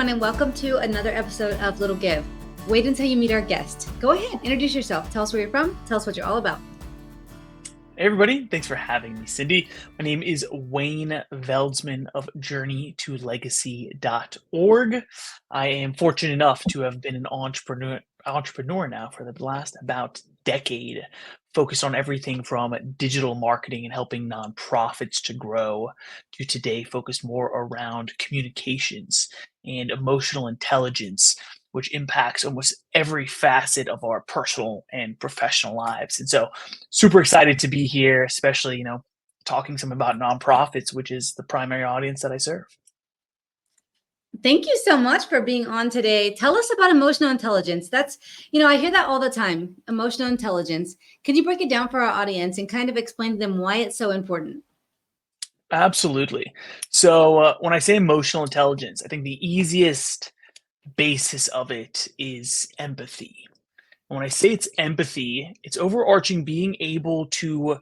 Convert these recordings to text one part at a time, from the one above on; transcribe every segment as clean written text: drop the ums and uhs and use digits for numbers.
everyone, and welcome to another episode of Little Give. Wait until you meet our guest. Go ahead, introduce yourself. Tell us where you're from. Tell us what you're all about. Hey everybody, thanks for having me, Cindy. My name is Wayne Veldsman of journeytolegacy.org. I am fortunate enough to have been an entrepreneur now for the last about decade, focused on everything from digital marketing and helping nonprofits to grow, to today focused more around communications and emotional intelligence, which impacts almost every facet of our personal and professional lives. And so super excited to be here, especially, talking some about nonprofits, which is the primary audience that I serve. Thank you so much for being on today. Tell us about emotional intelligence. That's, I hear that all the time, emotional intelligence. Can you break it down for our audience and kind of explain to them why it's so important? Absolutely. So when I say emotional intelligence, I think the easiest basis of it is empathy. And when I say it's empathy, it's overarching being able to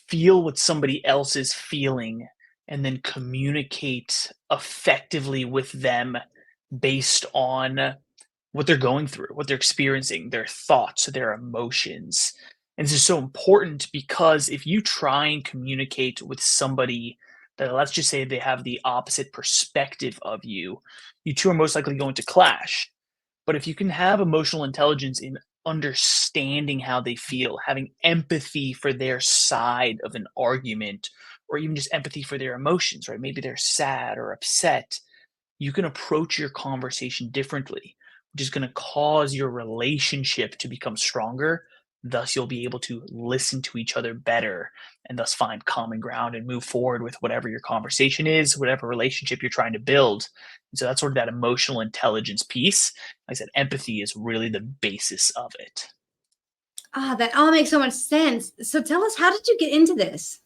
feel what somebody else is feeling and then communicate effectively with them based on what they're going through, what they're experiencing, their thoughts, their emotions. And this is so important because if you try and communicate with somebody that, let's just say, they have the opposite perspective of you, you two are most likely going to clash. But if you can have emotional intelligence in understanding how they feel, having empathy for their side of an argument, or even just empathy for their emotions, right? Maybe they're sad or upset. You can approach your conversation differently, which is going to cause your relationship to become stronger. Thus, you'll be able to listen to each other better and thus find common ground and move forward with whatever your conversation is, whatever relationship you're trying to build. And so that's sort of that emotional intelligence piece. Like I said, empathy is really the basis of it. That all makes so much sense. So tell us, how did you get into this?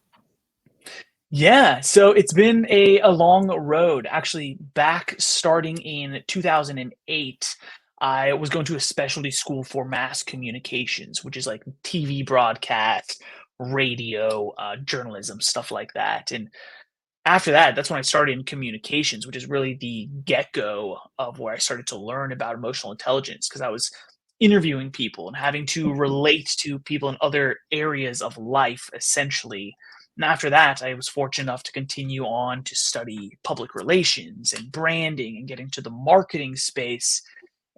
Yeah, so it's been a long road. Actually, back starting in 2008, I was going to a specialty school for mass communications, which is like TV broadcast, radio, journalism, stuff like that. And after that, that's when I started in communications, which is really the get-go of where I started to learn about emotional intelligence because I was interviewing people and having to relate to people in other areas of life, essentially. And after that, I was fortunate enough to continue on to study public relations and branding and get into the marketing space.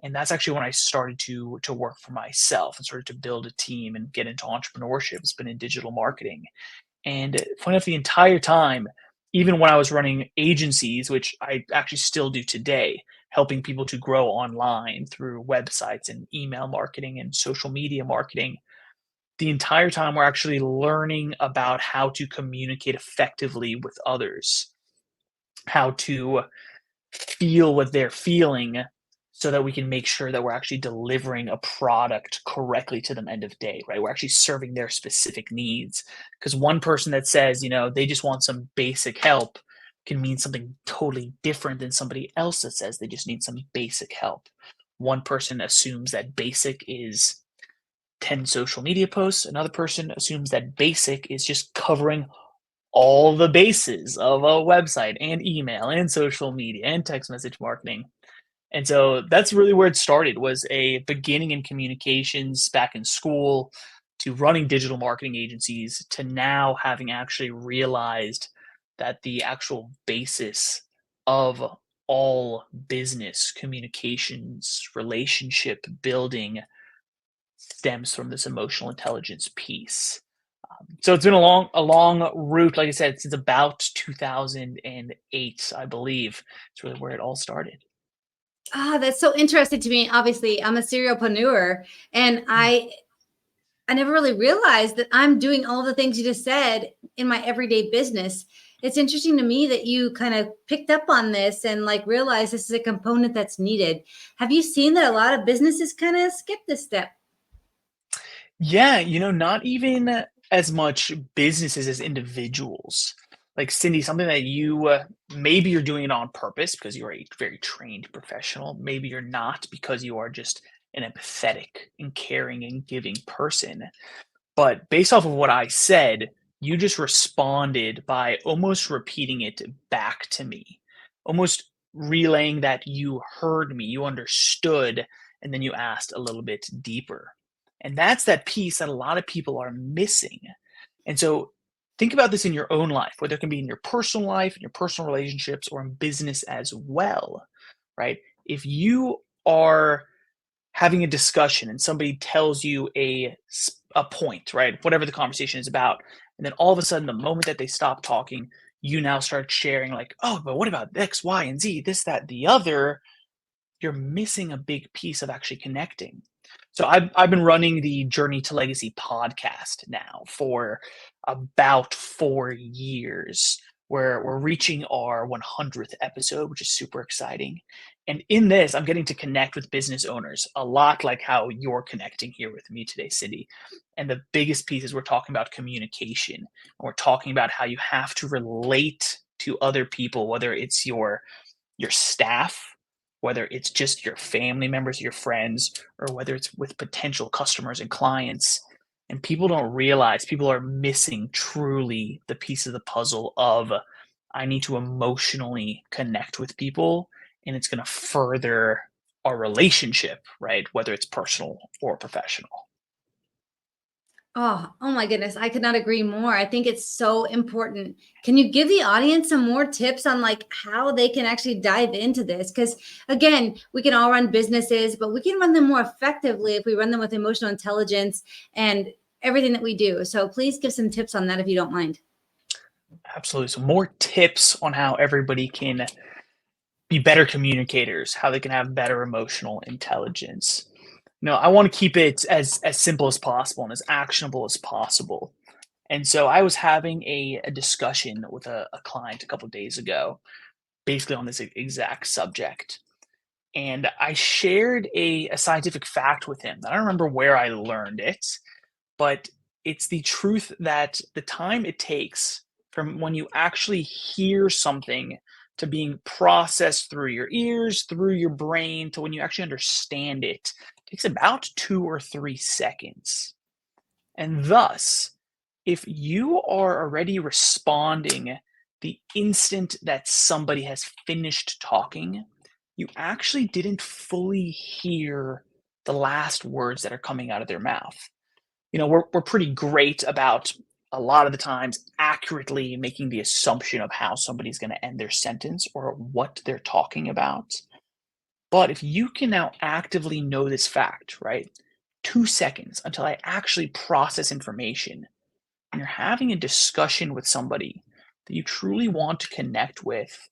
And that's actually when I started to work for myself and started to build a team and get into entrepreneurship. It's been in digital marketing. And funny enough, the entire time, even when I was running agencies, which I actually still do today, helping people to grow online through websites and email marketing and social media marketing, the entire time we're actually learning about how to communicate effectively with others, how to feel what they're feeling so that we can make sure that we're actually delivering a product correctly to them end of day, right? We're actually serving their specific needs. Because one person that says, they just want some basic help can mean something totally different than somebody else that says they just need some basic help. One person assumes that basic is 10 social media posts. Another person assumes that basic is just covering all the bases of a website and email and social media and text message marketing. And so that's really where it started, was a beginning in communications back in school, to running digital marketing agencies, to now having actually realized that the actual basis of all business communications, relationship building stems from this emotional intelligence piece. So it's been a long route, like I said, since about 2008, I believe. It's really where it all started. That's so interesting to me. Obviously, I'm a serialpreneur, and I never really realized that I'm doing all the things you just said in my everyday business. It's interesting to me that you kind of picked up on this and like realized this is a component that's needed. Have you seen that a lot of businesses kind of skip this step? Yeah, not even as much businesses as individuals. Like Cindy, something that maybe you're doing it on purpose because you're a very trained professional. Maybe you're not because you are just an empathetic and caring and giving person. But based off of what I said, you just responded by almost repeating it back to me, almost relaying that you heard me, you understood, and then you asked a little bit deeper. And that's that piece that a lot of people are missing. And so think about this in your own life, whether it can be in your personal life, in your personal relationships, or in business as well, right? If you are having a discussion and somebody tells you a point, right? Whatever the conversation is about. And then all of a sudden, the moment that they stop talking, you now start sharing like, oh, but what about X, Y, and Z, this, that, the other. You're missing a big piece of actually connecting. So I've been running the Journey to Legacy podcast now for about 4 years, where we're reaching our 100th episode, which is super exciting. And in this, I'm getting to connect with business owners a lot like how you're connecting here with me today, Cindy. And the biggest piece is we're talking about communication. And we're talking about how you have to relate to other people, whether it's your staff, whether it's just your family members, your friends, or whether it's with potential customers and clients. And people don't realize, people are missing truly the piece of the puzzle of, I need to emotionally connect with people, and it's going to further our relationship, right? Whether it's personal or professional. Oh my goodness. I could not agree more. I think it's so important. Can you give the audience some more tips on like how they can actually dive into this? Because again, we can all run businesses, but we can run them more effectively if we run them with emotional intelligence and everything that we do. So please give some tips on that if you don't mind. Absolutely. So more tips on how everybody can be better communicators, how they can have better emotional intelligence. No, I want to keep it as simple as possible and as actionable as possible. And so I was having a discussion with a client a couple of days ago, basically on this exact subject. And I shared a scientific fact with him. I don't remember where I learned it, but it's the truth that the time it takes from when you actually hear something to being processed through your ears, through your brain, to when you actually understand it, takes about 2 or 3 seconds. And thus, if you are already responding the instant that somebody has finished talking, you actually didn't fully hear the last words that are coming out of their mouth. You know, we're pretty great about a lot of the times accurately making the assumption of how somebody's going to end their sentence or what they're talking about. But if you can now actively know this fact, right? 2 seconds until I actually process information, and you're having a discussion with somebody that you truly want to connect with,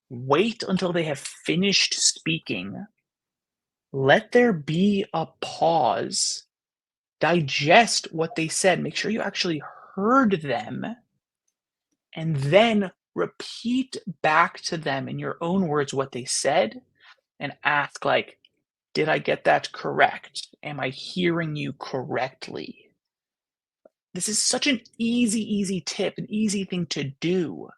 wait until they have finished speaking. Let there be a pause. Digest what they said. Make sure you actually heard them. And then repeat back to them in your own words what they said and ask like, did I get that correct? Am I hearing you correctly? This is such an easy tip, an easy thing to do,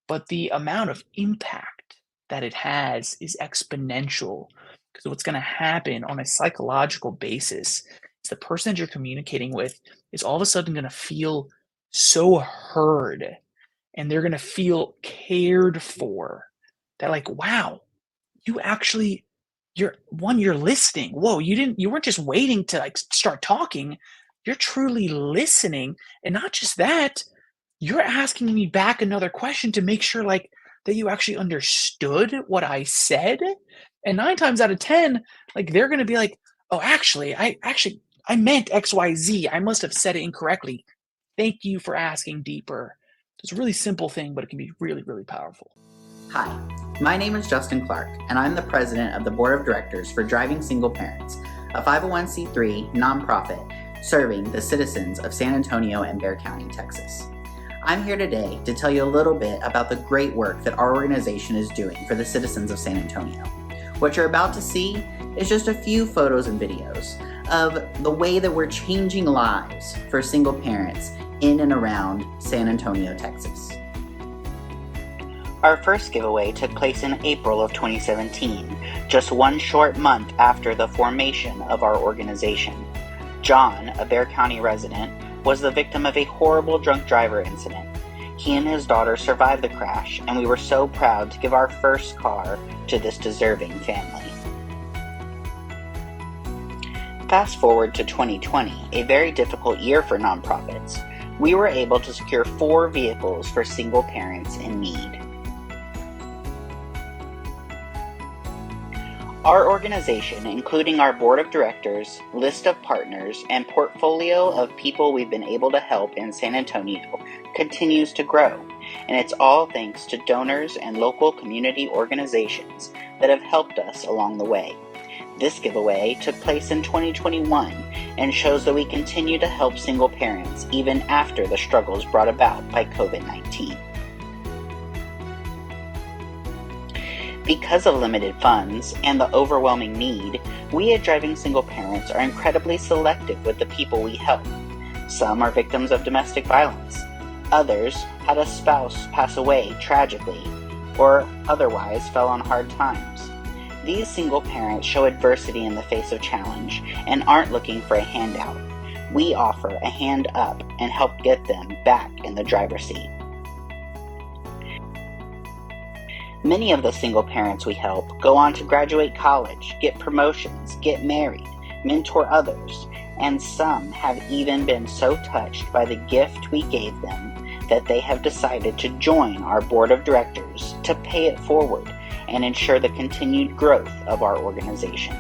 but the amount of impact that it has is exponential, because what's going to happen on a psychological basis is the person that you're communicating with is all of a sudden going to feel so heard, and they're going to feel cared for. That like, wow, you actually, you're listening. Whoa, you weren't just waiting to like start talking. You're truly listening. And not just that, you're asking me back another question to make sure like that you actually understood what I said. And 9 times out of 10, like they're going to be like, oh, I meant XYZ. I must have said it incorrectly. Thank you for asking deeper. It's a really simple thing, but it can be really, really powerful. Hi, my name is Justin Clark, and I'm the president of the board of directors for Driving Single Parents, a 501c3 nonprofit serving the citizens of San Antonio and Bexar County, Texas. I'm here today to tell you a little bit about the great work that our organization is doing for the citizens of San Antonio. What you're about to see is just a few photos and videos of the way that we're changing lives for single parents in and around San Antonio, Texas. Our first giveaway took place in April of 2017, just 1 short month after the formation of our organization. John, a Bexar County resident, was the victim of a horrible drunk driver incident. He and his daughter survived the crash, and we were so proud to give our first car to this deserving family. Fast forward to 2020, a very difficult year for nonprofits. We were able to secure 4 vehicles for single parents in need. Our organization, including our board of directors, list of partners, and portfolio of people we've been able to help in San Antonio, continues to grow, and it's all thanks to donors and local community organizations that have helped us along the way. This giveaway took place in 2021 and shows that we continue to help single parents even after the struggles brought about by COVID-19. Because of limited funds and the overwhelming need, we at Driving Single Parents are incredibly selective with the people we help. Some are victims of domestic violence. Others had a spouse pass away tragically or otherwise fell on hard times. These single parents show adversity in the face of challenge and aren't looking for a handout. We offer a hand up and help get them back in the driver's seat. Many of the single parents we help go on to graduate college, get promotions, get married, mentor others, and some have even been so touched by the gift we gave them that they have decided to join our board of directors to pay it forward and ensure the continued growth of our organization.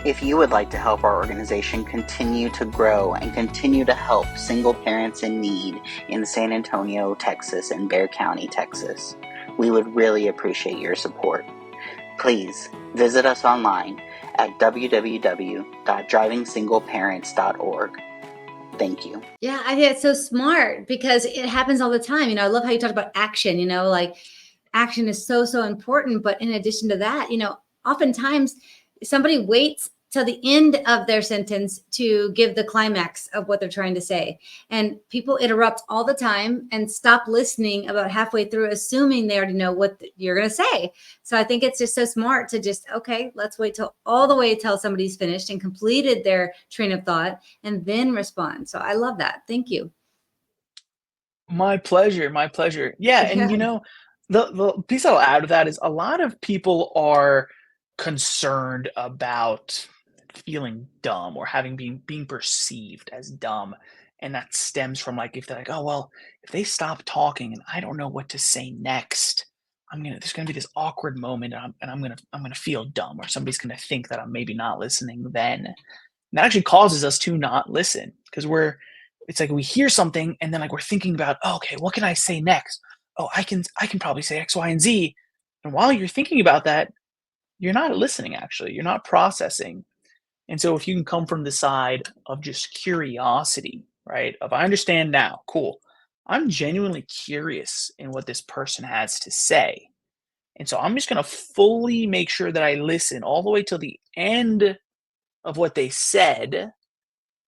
If you would like to help our organization continue to grow and continue to help single parents in need in San Antonio, Texas, and Bexar County, Texas, we would really appreciate your support. Please visit us online at www.drivingsingleparents.org. Thank you. Yeah, I think it's so smart because it happens all the time. I love how you talked about action, like action is so, so important. But in addition to that, oftentimes somebody waits till the end of their sentence to give the climax of what they're trying to say. And people interrupt all the time and stop listening about halfway through, assuming they already know what you're going to say. So I think it's just so smart to just, okay, let's wait till all the way till somebody's finished and completed their train of thought and then respond. So I love that. Thank you. My pleasure. My pleasure. Yeah. And the piece I'll add to that is a lot of people are concerned about feeling dumb or being perceived as dumb. And that stems from if they're like, oh, well, if they stop talking and I don't know what to say next, there's gonna be this awkward moment and I'm gonna feel dumb, or somebody's gonna think that I'm maybe not listening then. And that actually causes us to not listen because it's like we hear something and then we're thinking about, oh, okay, what can I say next? Oh, I can probably say X, Y, and Z. And while you're thinking about that, you're not listening, actually. You're not processing. And so if you can come from the side of just curiosity, right? Of I understand now, cool. I'm genuinely curious in what this person has to say. And so I'm just going to fully make sure that I listen all the way till the end of what they said.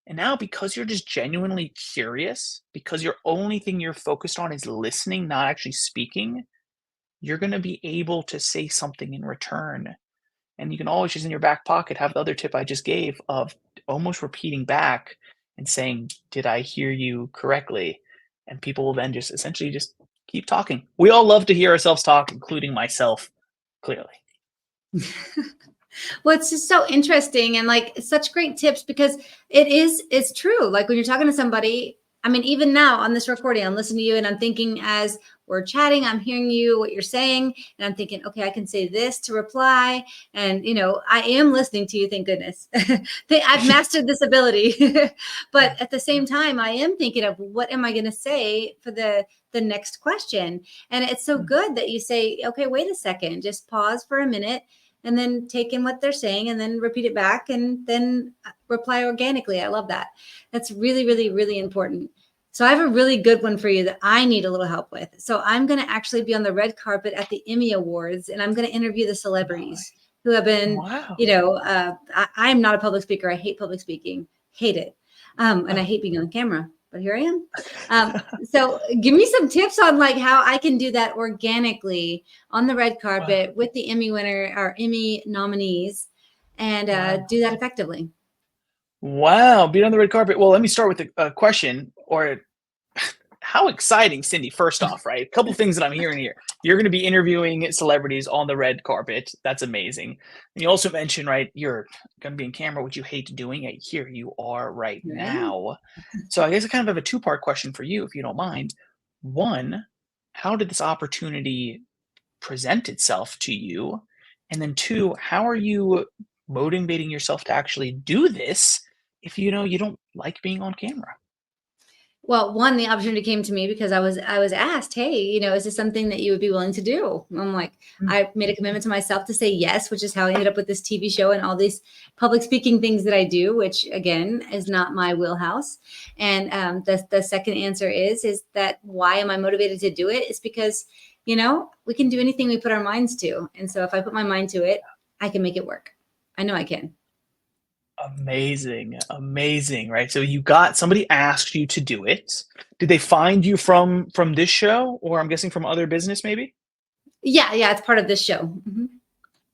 And now because you're just genuinely curious, because your only thing you're focused on is listening, not actually speaking, you're going to be able to say something in return. And you can always just in your back pocket have the other tip I just gave of almost repeating back and saying, did I hear you correctly? And people will then just essentially just keep talking. We all love to hear ourselves talk, including myself, clearly. Well, it's just so interesting and such great tips because it's true. When you're talking to somebody, even now on this recording, I'm listening to you and I'm thinking as we're chatting, I'm hearing you, what you're saying. And I'm thinking, okay, I can say this to reply. And, I am listening to you. Thank goodness. I've mastered this ability. But at the same time, I am thinking of what am I going to say for the next question? And it's so good that you say, okay, wait a second, just pause for a minute and then take in what they're saying and then repeat it back and then reply organically. I love that. That's really, really, really important. So I have a really good one for you that I need a little help with. So I'm going to actually be on the red carpet at the Emmy Awards and I'm going to interview the celebrities who have been, I'm not a public speaker. I hate public speaking, hate it. And I hate being on camera. But here I am. So give me some tips on how I can do that organically on the red carpet with the Emmy winner or Emmy nominees and do that effectively. Wow. Being on the red carpet. Well, let me start with a question or how exciting, Cindy. First off, right? A couple things that I'm hearing here. You're going to be interviewing celebrities on the red carpet. That's amazing. And you also mentioned, right, you're going to be in camera, which you hate doing. And here you are right now. So I guess I kind of have a two-part question for you, if you don't mind. One, how did this opportunity present itself to you? And then two, how are you motivating yourself to actually do this if you don't like being on camera? Well, one, the opportunity came to me because I was asked, hey, is this something that you would be willing to do? And I'm like, I made a commitment to myself to say yes, which is how I ended up with this TV show and all these public speaking things that I do, which again is not my wheelhouse. And the second answer is that why am I motivated to do it? It's because we can do anything we put our minds to, and so if I put my mind to it, I can make it work. I know I can. Amazing, right? So somebody asked you to do it. Did they find you from this show, or I'm guessing from other business maybe? Yeah, it's part of this show. Mm-hmm.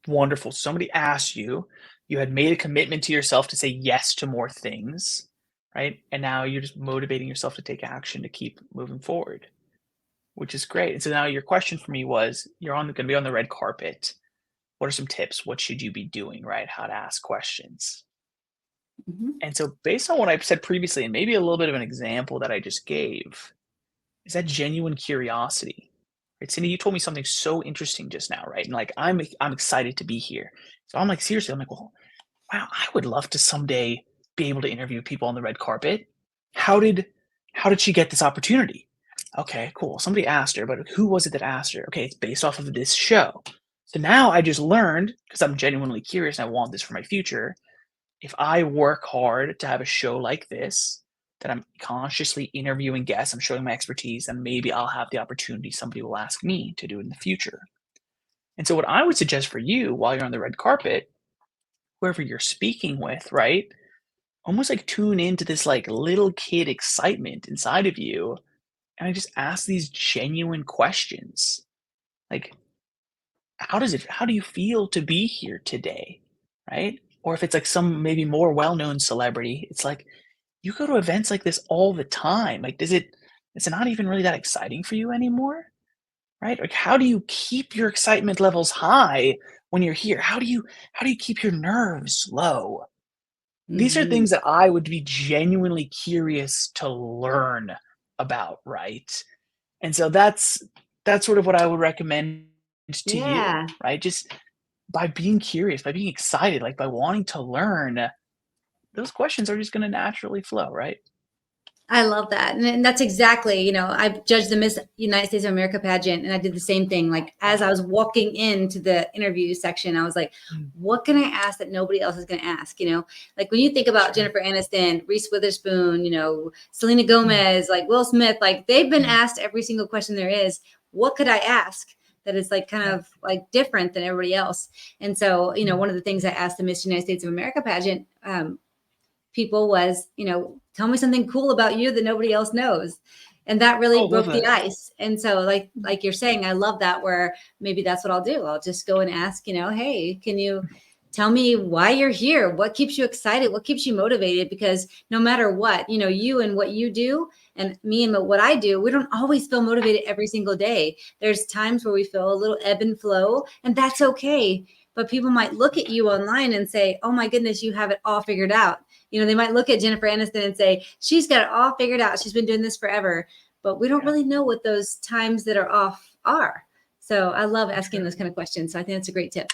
Wonderful. Somebody asked you, you had made a commitment to yourself to say yes to more things, right? And now you're just motivating yourself to take action to keep moving forward, which is great. And so now your question for me was, you're going to be on the red carpet. What are some tips? What should you be doing, right? How to ask questions. Mm-hmm. And so based on what I've said previously, and maybe a little bit of an example that I just gave, is that genuine curiosity. Right, Cindy, you told me something so interesting just now, right? And like, I'm excited to be here. So I'm like, seriously, I'm like, well, wow, I would love to someday be able to interview people on the red carpet. How did she get this opportunity? Okay, cool. Somebody asked her, but who was it that asked her? Okay, it's based off of this show. So now I just learned, because I'm genuinely curious and I want this for my future, if I work hard to have a show like this, that I'm consciously interviewing guests, I'm showing my expertise, and maybe I'll have the opportunity, somebody will ask me to do it in the future. And so what I would suggest for you while you're on the red carpet, whoever you're speaking with, right, almost like tune into this like little kid excitement inside of you, and I just ask these genuine questions. Like, how do you feel to be here today? Right? Or if it's like some maybe more well-known celebrity, it's like, you go to events like this all the time. Like, is it not even really that exciting for you anymore? Right? Like, how do you keep your excitement levels high when you're here? How do you keep your nerves low? These are things that I would be genuinely curious to learn about, right? And so that's sort of what I would recommend to you, right? Just by being curious, by being excited, like by wanting to learn, those questions are just going to naturally flow, right? I love that. And that's exactly, I judged the Miss United States of America pageant, and I did the same thing. Like, as I was walking into the interview section, I was like, what can I ask that nobody else is going to ask? Like when you think about Jennifer Aniston, Reese Witherspoon, Selena Gomez, like Will Smith, like they've been asked every single question there is. What could I ask that is like kind of like different than everybody else? And so, one of the things I asked the Miss United States of America pageant people was, tell me something cool about you that nobody else knows. And that really broke the ice. And so like you're saying, I love that, where maybe that's what I'll do. I'll just go and ask, hey, can you tell me why you're here? What keeps you excited? What keeps you motivated? Because no matter what, you and what you do and me and what I do, we don't always feel motivated every single day. There's times where we feel a little ebb and flow, and that's okay. But people might look at you online and say, oh my goodness, you have it all figured out. They might look at Jennifer Aniston and say, she's got it all figured out. She's been doing this forever. But we don't really know what those times that are off are. So I love asking those kind of questions. So I think that's a great tip.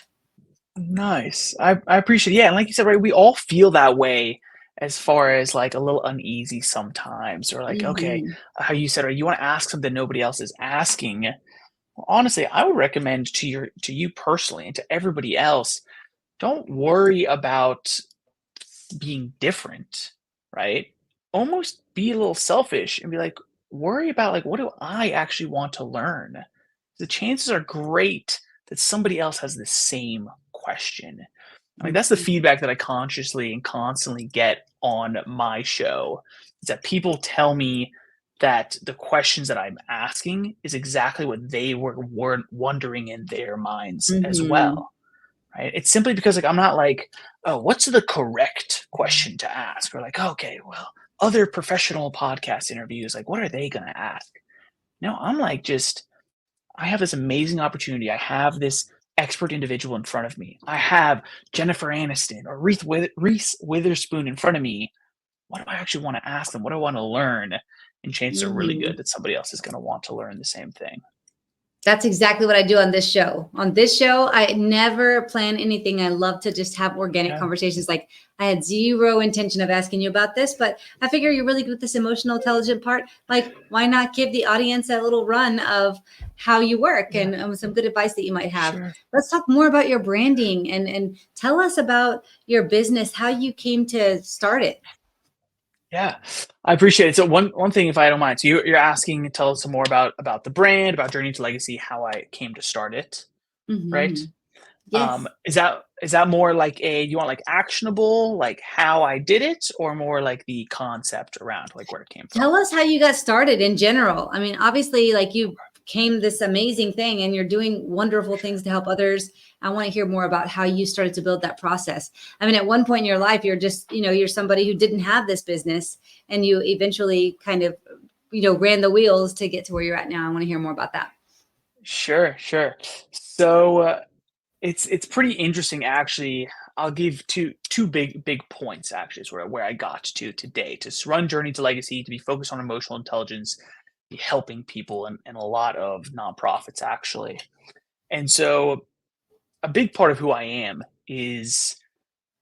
Nice. I appreciate it. Yeah. And like you said, right, we all feel that way, as far as like a little uneasy sometimes, or like, okay, how you said, right, you want to ask something nobody else is asking. Well, honestly, I would recommend to you personally and to everybody else, don't worry about being different, right? Almost be a little selfish and be like, worry about like, what do I actually want to learn? The chances are great that somebody else has the same question. I mean, that's the feedback that I consciously and constantly get on my show, is that people tell me that the questions that I'm asking is exactly what they were wondering in their minds as well. Right? It's simply because like I'm not like, oh, what's the correct question to ask? Or like, okay, well, other professional podcast interviews, like, what are they going to ask? No, I'm like, I have this amazing opportunity. I have this expert individual in front of me. I have Jennifer Aniston or Reese Witherspoon in front of me. What do I actually want to ask them? What do I want to learn? And chances are really good that somebody else is going to want to learn the same thing. That's exactly what I do on this show. On this show, I never plan anything. I love to just have organic conversations. Like, I had zero intention of asking you about this, but I figure you're really good with this emotional intelligent part. Like, why not give the audience a little run of how you work and some good advice that you might have. Sure. Let's talk more about your branding and tell us about your business, how you came to start it. Yeah, I appreciate it. So one thing, if I don't mind, so you're asking, tell us some more about the brand, about Journey to Legacy, how I came to start it, right? Yes. Is that more like you want like actionable, like how I did it, or more like the concept around like where it came from? Tell us how you got started in general. I mean, obviously, like, you came this amazing thing and you're doing wonderful things to help others. I want to hear more about how you started to build that process. I mean, at one point in your life, you're just, you're somebody who didn't have this business and you eventually kind of, ran the wheels to get to where you're at now. I want to hear more about that. Sure. So it's pretty interesting, actually. I'll give two big points, actually, is where I got to today. To run Journey to Legacy, to be focused on emotional intelligence, be helping people and a lot of nonprofits, actually. And so a big part of who I am is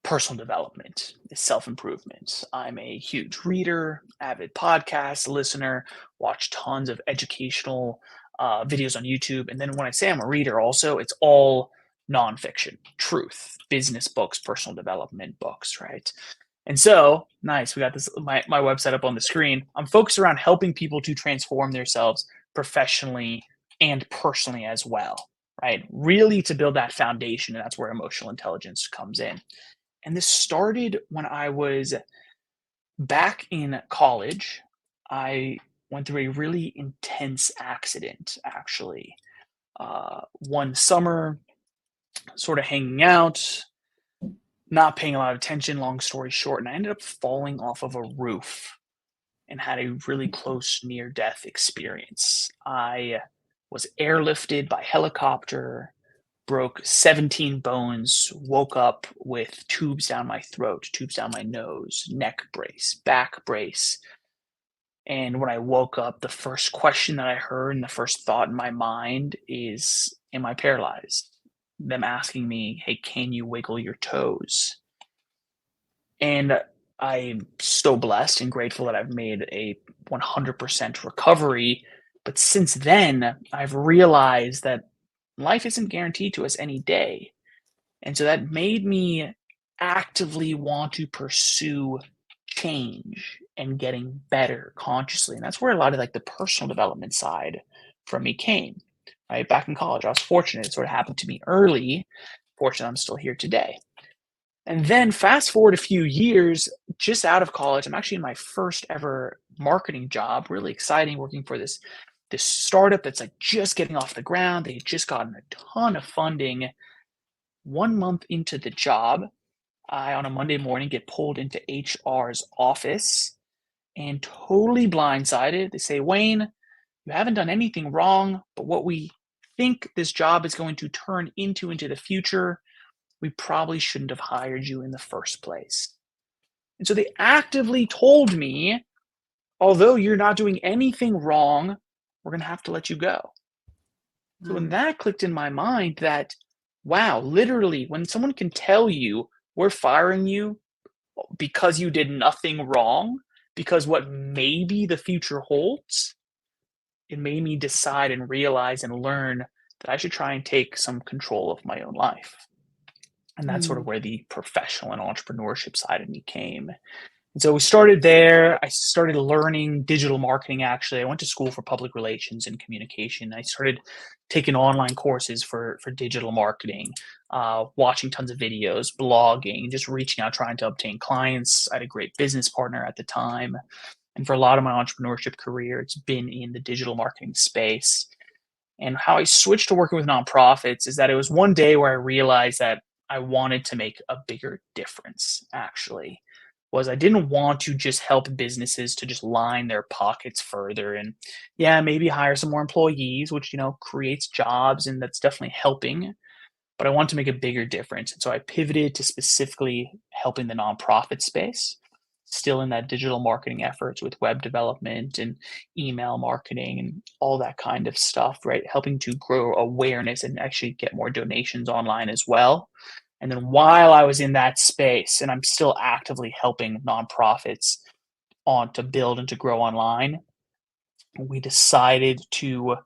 personal development, is self-improvement. I'm a huge reader, avid podcast listener, watch tons of educational videos on YouTube. And then when I say I'm a reader also, it's all nonfiction, truth, business books, personal development books, right? And so, nice, we got this my website up on the screen. I'm focused around helping people to transform themselves professionally and personally as well, right? Really to build that foundation, and that's where emotional intelligence comes in. And this started when I was back in college. I went through a really intense accident, actually. One summer, sort of hanging out, not paying a lot of attention, long story short, and I ended up falling off of a roof and had a really close near-death experience. I was airlifted by helicopter, broke 17 bones, woke up with tubes down my throat, tubes down my nose, neck brace, back brace. And when I woke up, the first question that I heard and the first thought in my mind is, am I paralyzed? Them asking me, hey, can you wiggle your toes? And I'm so blessed and grateful that I've made a 100% recovery. But since then, I've realized that life isn't guaranteed to us any day. And so that made me actively want to pursue change and getting better consciously. And that's where a lot of like the personal development side from me came. Right? Back in college, I was fortunate. It sort of happened to me early. Fortunate I'm still here today. And then fast forward a few years, just out of college, I'm actually in my first ever marketing job. Really exciting, working for this startup that's like just getting off the ground. They had just gotten a ton of funding. 1 month into the job, I, on a Monday morning, get pulled into HR's office and totally blindsided. They say, Wayne, you haven't done anything wrong, but what we think this job is going to turn into the future, we probably shouldn't have hired you in the first place. And so they actively told me, although you're not doing anything wrong, we're going to have to let you go. So when that clicked in my mind that, wow, literally, when someone can tell you we're firing you because you did nothing wrong, because what maybe the future holds, it made me decide and realize and learn that I should try and take some control of my own life. And that's sort of where the professional and entrepreneurship side of me came. And so we started there. I started learning digital marketing, actually. I went to school for public relations and communication. I started taking online courses for digital marketing, watching tons of videos, blogging, just reaching out, trying to obtain clients. I had a great business partner at the time. And for a lot of my entrepreneurship career, it's been in the digital marketing space. And how I switched to working with nonprofits is that it was one day where I realized that I wanted to make a bigger difference, actually. was I didn't want to just help businesses to just line their pockets further and yeah, maybe hire some more employees, which, creates jobs and that's definitely helping. But I want to make a bigger difference. And so I pivoted to specifically helping the nonprofit space, still in that digital marketing efforts with web development and email marketing and all that kind of stuff, right? Helping to grow awareness and actually get more donations online as well. And then while I was in that space, and I'm still actively helping nonprofits on to build and to grow online, we decided to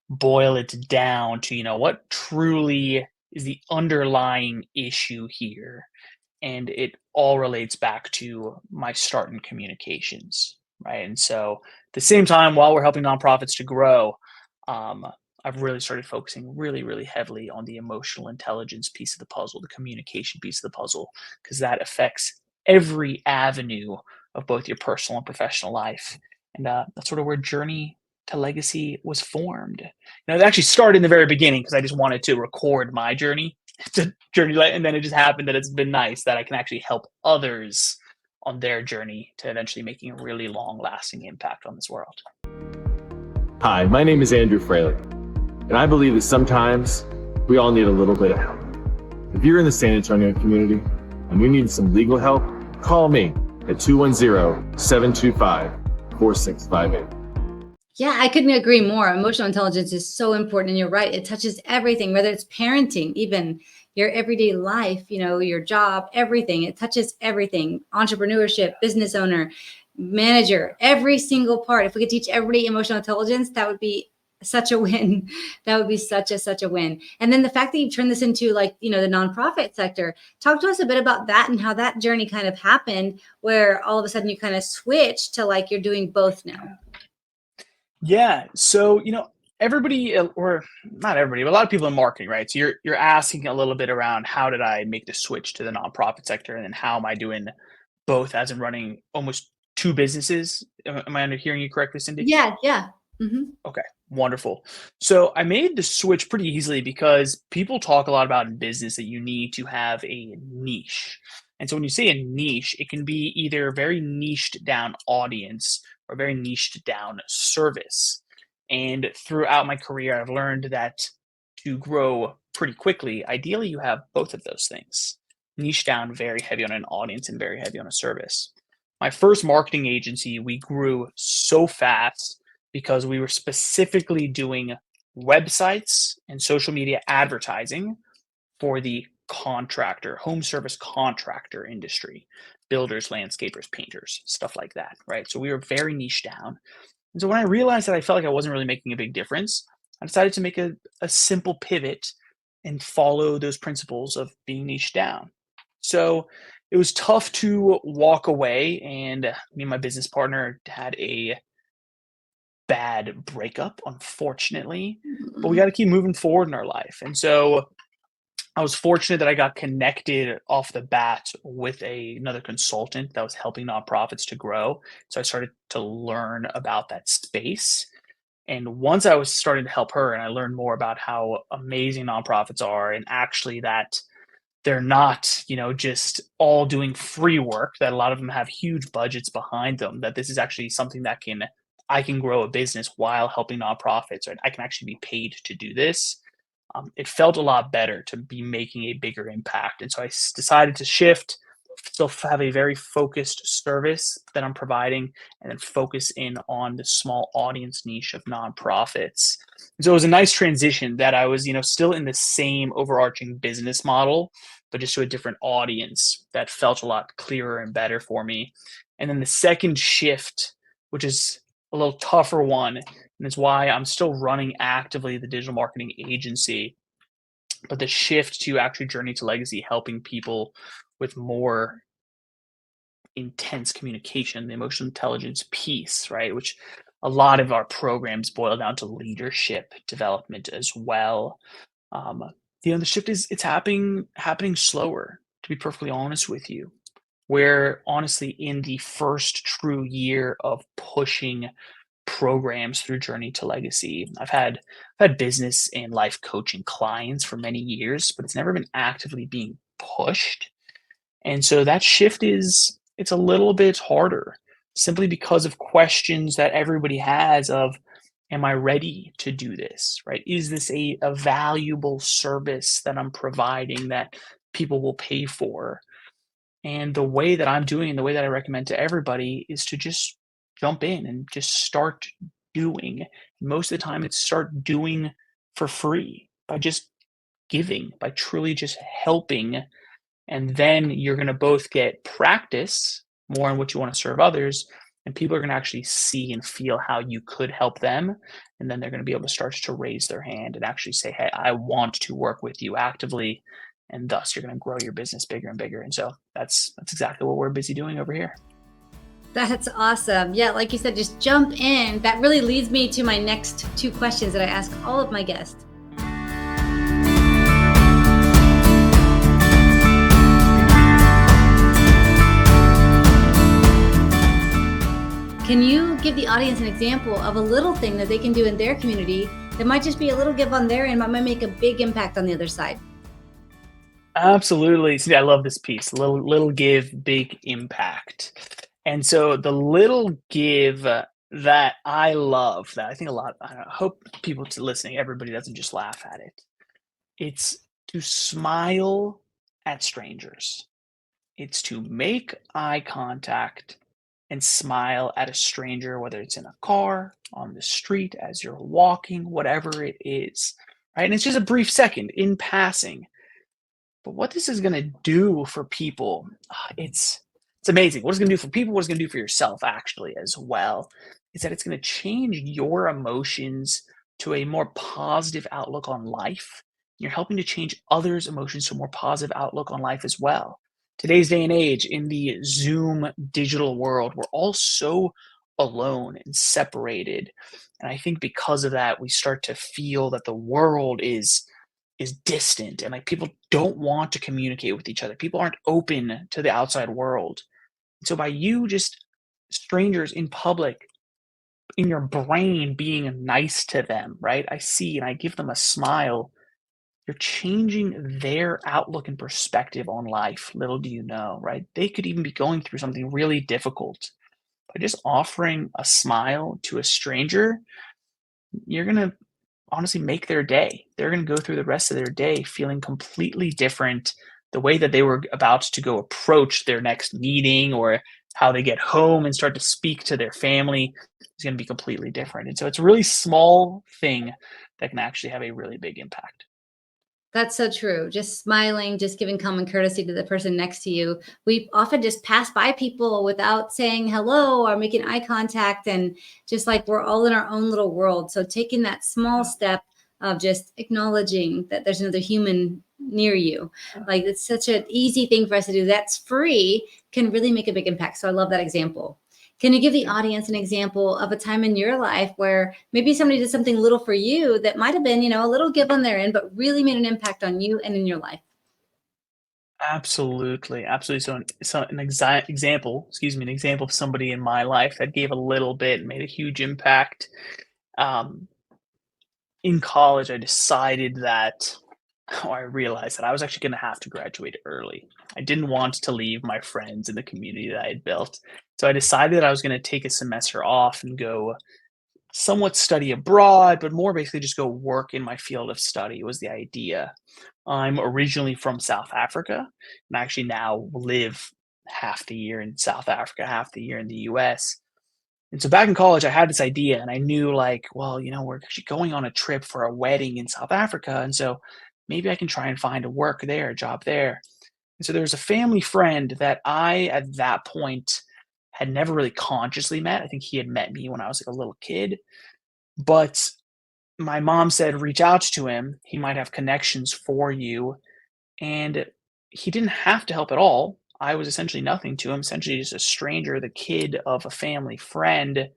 boil it down to, what truly is the underlying issue here. And it all relates back to my start in communications, right? And so at the same time, while we're helping nonprofits to grow, um, I've really started focusing really, really heavily on the emotional intelligence piece of the puzzle, the communication piece of the puzzle, because that affects every avenue of both your personal and professional life. And that's sort of where Journey to Legacy was formed. It actually started in the very beginning because I just wanted to record my journey to journey, and then it just happened that it's been nice that I can actually help others on their journey to eventually making a really long-lasting impact on this world. Hi, my name is Andrew Fraley, and I believe that sometimes we all need a little bit of help. If you're in the San Antonio community and you need some legal help, call me at 210-725-4658. Yeah, I couldn't agree more. Emotional intelligence is so important. And you're right. It touches everything, whether it's parenting, even your everyday life, your job, everything. It touches everything. Entrepreneurship, business owner, manager, every single part. If we could teach everybody emotional intelligence, that would be such a win. That would be such a win. And then the fact that you turn this into the nonprofit sector, talk to us a bit about that and how that journey kind of happened, where all of a sudden you kind of switched to you're doing both now. Yeah. So, everybody, or not everybody, but a lot of people in marketing, right? So you're asking a little bit around how did I make the switch to the nonprofit sector, and then how am I doing both as in running almost two businesses? Am I hearing you correctly, Cindy? Yeah. Mm-hmm. Okay, wonderful. So I made the switch pretty easily because people talk a lot about in business that you need to have a niche. And so when you say a niche, it can be either a very niched down audience or very niched down service. And throughout my career, I've learned that to grow pretty quickly, ideally you have both of those things. Niche down, very heavy on an audience and very heavy on a service. My first marketing agency, we grew so fast because we were specifically doing websites and social media advertising for the home service contractor industry, builders, landscapers, painters, stuff like that, right? So we were very niche down. And so when I realized that I felt like I wasn't really making a big difference, I decided to make a simple pivot and follow those principles of being niche down. So it was tough to walk away, and me and my business partner had a bad breakup, unfortunately, but we got to keep moving forward in our life. And so I was fortunate that I got connected off the bat with another consultant that was helping nonprofits to grow. So I started to learn about that space. And once I was starting to help her and I learned more about how amazing nonprofits are, and actually that they're not, just all doing free work, that a lot of them have huge budgets behind them, that this is actually something that I can grow a business while helping nonprofits, right? I can actually be paid to do this. It felt a lot better to be making a bigger impact. And so I decided to shift, still have a very focused service that I'm providing, and then focus in on the small audience niche of nonprofits. And so it was a nice transition that I was, still in the same overarching business model, but just to a different audience that felt a lot clearer and better for me. And then the second shift, which is a little tougher one, and it's why I'm still running actively the digital marketing agency, but the shift to actually Journey to Legacy, helping people with more intense communication, the emotional intelligence piece, right? Which a lot of our programs boil down to leadership development as well. The shift it's happening slower, to be perfectly honest with you. Where honestly, in the first true year of pushing programs through Journey to Legacy, I've had business and life coaching clients for many years, but it's never been actively being pushed. And so that shift is it's a little bit harder simply because of questions that everybody has of, am I ready to do this, right? Is this a valuable service that I'm providing that people will pay for? And the way that I'm doing, the way that I recommend to everybody is to just jump in and just start doing. Most of the time, it's start doing for free by just giving, by truly just helping. And then you're going to both get practice more on what you want to serve others, and people are going to actually see and feel how you could help them. And then they're going to be able to start to raise their hand and actually say, hey, I want to work with you actively. And thus you're going to grow your business bigger and bigger. And so that's exactly what we're busy doing over here. That's awesome. Yeah, like you said, just jump in. That really leads me to my next two questions that I ask all of my guests. Can you give the audience an example of a little thing that they can do in their community that might just be a little give on their end, but might make a big impact on the other side? Absolutely. See, I love this piece. Little give, big impact. And so the little give that I love, that I think I hope people listening, everybody doesn't just laugh at it. It's to smile at strangers. It's to make eye contact and smile at a stranger, whether it's in a car, on the street, as you're walking, whatever it is, right? And it's just a brief second in passing. But what this is going to do for people, it's amazing. What it's going to do for people, what it's going to do for yourself actually as well, is that it's going to change your emotions to a more positive outlook on life. You're helping to change others' emotions to a more positive outlook on life as well. Today's day and age, in the Zoom digital world, we're all so alone and separated. And I think because of that, we start to feel that the world is distant, and like people don't want to communicate with each other. People aren't open to the outside world. And so by you just strangers in public, in your brain being nice to them, right? I see and I give them a smile. You're changing their outlook and perspective on life. Little do you know, right? They could even be going through something really difficult. By just offering a smile to a stranger, you're going to honestly make their day. They're going to go through the rest of their day feeling completely different. The way that they were about to go approach their next meeting or how they get home and start to speak to their family is going to be completely different. And so it's a really small thing that can actually have a really big impact. That's so true. Just smiling, just giving common courtesy to the person next to you. We often just pass by people without saying hello or making eye contact, and just like we're all in our own little world. So taking that small step of just acknowledging that there's another human near you, like it's such an easy thing for us to do. That's free, can really make a big impact. So I love that example. Can you give the audience an example of a time in your life where maybe somebody did something little for you that might have been, a little give on their end, but really made an impact on you and in your life? Absolutely. Absolutely. So an example of somebody in my life that gave a little bit and made a huge impact. In college, I decided that, I realized that I was actually going to have to graduate early. I didn't want to leave my friends in the community that I had built. So I decided that I was going to take a semester off and go somewhat study abroad, but more basically just go work in my field of study was the idea. I'm originally from South Africa, and I actually now live half the year in South Africa, half the year in the US. And so back in college, I had this idea, and I knew like, well, we're actually going on a trip for a wedding in South Africa. And so maybe I can try and find a job there. And so there was a family friend that I, at that point, had never really consciously met. I think he had met me when I was like a little kid. But my mom said, reach out to him. He might have connections for you. And he didn't have to help at all. I was essentially nothing to him, essentially just a stranger, the kid of a family friend.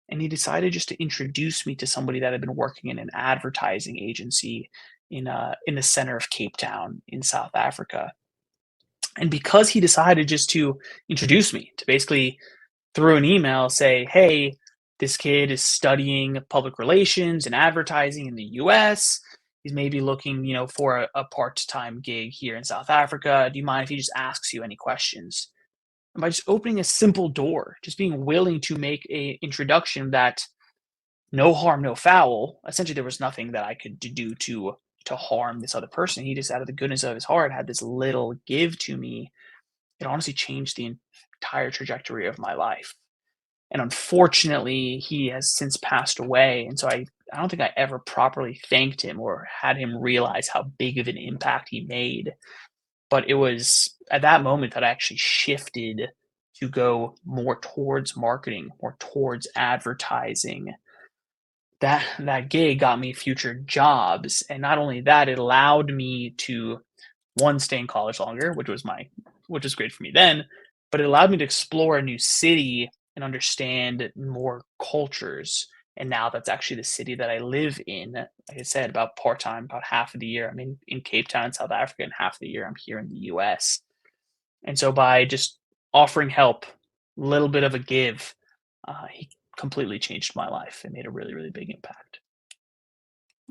And he decided just to introduce me to somebody that had been working in an advertising agency in the center of Cape Town in South Africa. And because he decided just to introduce me, to basically through an email say, hey, this kid is studying public relations and advertising in the US. He's maybe looking, for a part-time gig here in South Africa. Do you mind if he just asks you any questions? And by just opening a simple door, just being willing to make a introduction that no harm, no foul. Essentially, there was nothing that I could do to harm this other person. He just, out of the goodness of his heart, had this little give to me. It honestly changed the entire trajectory of my life. And unfortunately, he has since passed away. And so I don't think I ever properly thanked him or had him realize how big of an impact he made. But it was at that moment that I actually shifted to go more towards marketing, more towards advertising. That gig got me future jobs. And not only that, it allowed me to, one, stay in college longer, which was great for me then, but it allowed me to explore a new city and understand more cultures. And now that's actually the city that I live in. Like I said, about part-time, about half of the year I'm in Cape Town, South Africa, and half of the year I'm here in the US. And so by just offering help, a little bit of a give, he completely changed my life and made a really, really big impact.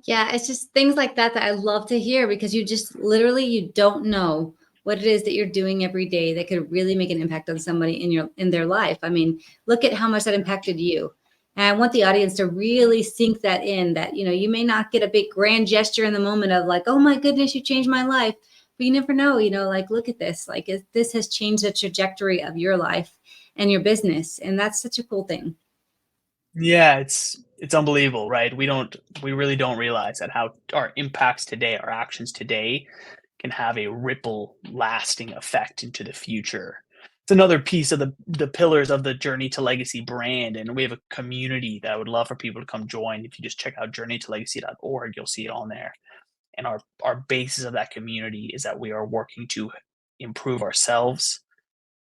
Yeah, it's just things like that that I love to hear, because you just literally, you don't know what it is that you're doing every day that could really make an impact on somebody in their life. I mean, look at how much that impacted you. And I want the audience to really sink that in, that, you may not get a big grand gesture in the moment of like, oh my goodness, you changed my life. But you never know, like, look at this, like this has changed the trajectory of your life and your business. And that's such a cool thing. Yeah, it's unbelievable, right? We really don't realize that how our impacts today, our actions today, can have a ripple lasting effect into the future. It's another piece of the pillars of the Journey to Legacy brand. And we have a community that I would love for people to come join. If you just check out journeytolegacy.org, you'll see it on there. And our basis of that community is that we are working to improve ourselves,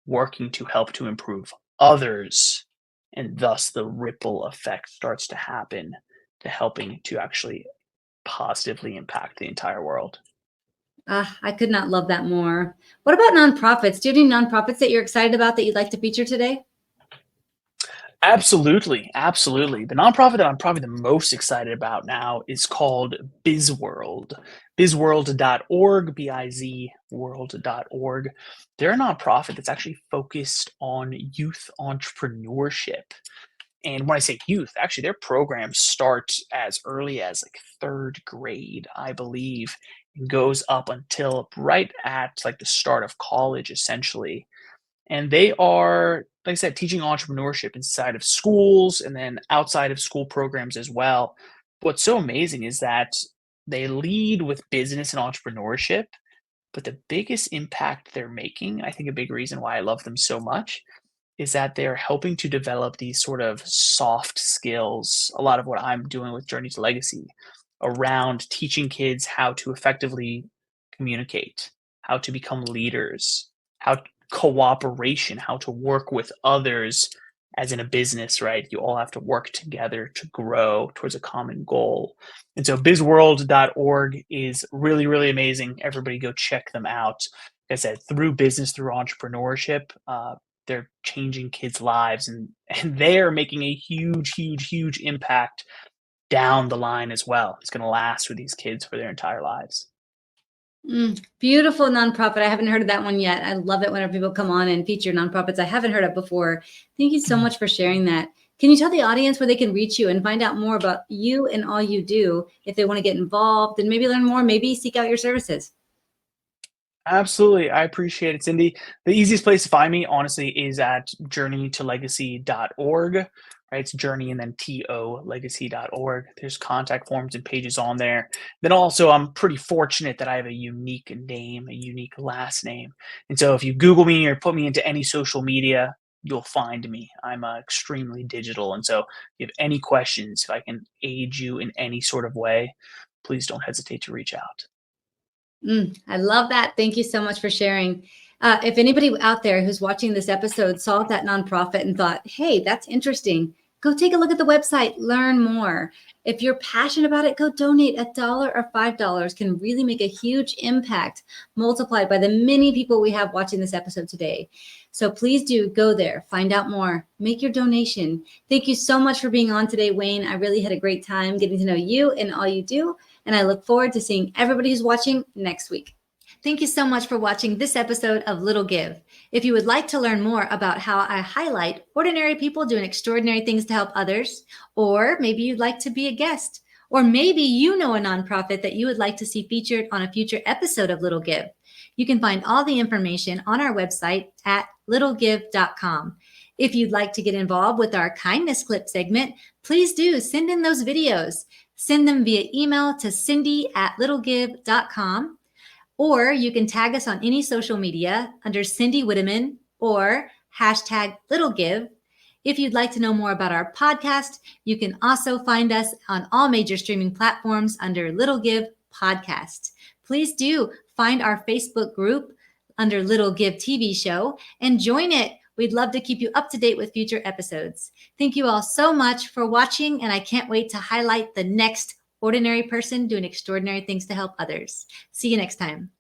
working to help to improve others, and thus the ripple effect starts to happen to helping to actually positively impact the entire world. I could not love that more. What about nonprofits? Do you have any nonprofits that you're excited about that you'd like to feature today? Absolutely. Absolutely. The nonprofit that I'm probably the most excited about now is called BizWorld. BizWorld.org, B-I-Z world.org. They're a nonprofit that's actually focused on youth entrepreneurship. And when I say youth, actually their programs start as early as like third grade, I believe, and goes up until right at like the start of college, essentially. And they are, like I said, teaching entrepreneurship inside of schools and then outside of school programs as well. What's so amazing is that they lead with business and entrepreneurship, but the biggest impact they're making, I think a big reason why I love them so much, is that they're helping to develop these sort of soft skills. A lot of what I'm doing with Journey to Legacy around teaching kids how to effectively communicate, how to become leaders, how cooperation, how to work with others, as in a business, right? You all have to work together to grow towards a common goal. And so bizworld.org is really, really amazing. Everybody go check them out. Like I said, through business, through entrepreneurship, they're changing kids' lives, and they're making a huge, huge, huge impact down the line as well. It's going to last with these kids for their entire lives. Beautiful nonprofit. I haven't heard of that one yet. I love it whenever people come on and feature nonprofits I haven't heard of before. Thank you so much for sharing that. Can you tell the audience where they can reach you and find out more about you and all you do if they want to get involved and maybe learn more, maybe seek out your services? Absolutely. I appreciate it, Cindy. The easiest place to find me, honestly, is at journeytolegacy.org. Right? It's journey and then legacy.org. There's contact forms and pages on there. Then also, I'm pretty fortunate that I have a unique name, a unique last name. And so if you Google me or put me into any social media, you'll find me. I'm extremely digital. And so if you have any questions, if I can aid you in any sort of way, please don't hesitate to reach out. I love that. Thank you so much for sharing. If anybody out there who's watching this episode saw that nonprofit and thought, hey, that's interesting, go take a look at the website, learn more. If you're passionate about it, go donate. $1 or $5 can really make a huge impact multiplied by the many people we have watching this episode today. So please do go there, find out more, make your donation. Thank you so much for being on today, Wayne. I really had a great time getting to know you and all you do. And I look forward to seeing everybody who's watching next week. Thank you so much for watching this episode of Little Give. If you would like to learn more about how I highlight ordinary people doing extraordinary things to help others, or maybe you'd like to be a guest, or maybe you know a nonprofit that you would like to see featured on a future episode of Little Give, you can find all the information on our website at littlegive.com. If you'd like to get involved with our kindness clip segment, please do send in those videos. Send them via email to cindy@littlegive.com, or you can tag us on any social media under Cindy Witteman or #LittleGive. If you'd like to know more about our podcast, you can also find us on all major streaming platforms under Little Give Podcast. Please do find our Facebook group under Little Give TV show and join it. We'd love to keep you up to date with future episodes. Thank you all so much for watching, and I can't wait to highlight the next ordinary person doing extraordinary things to help others. See you next time.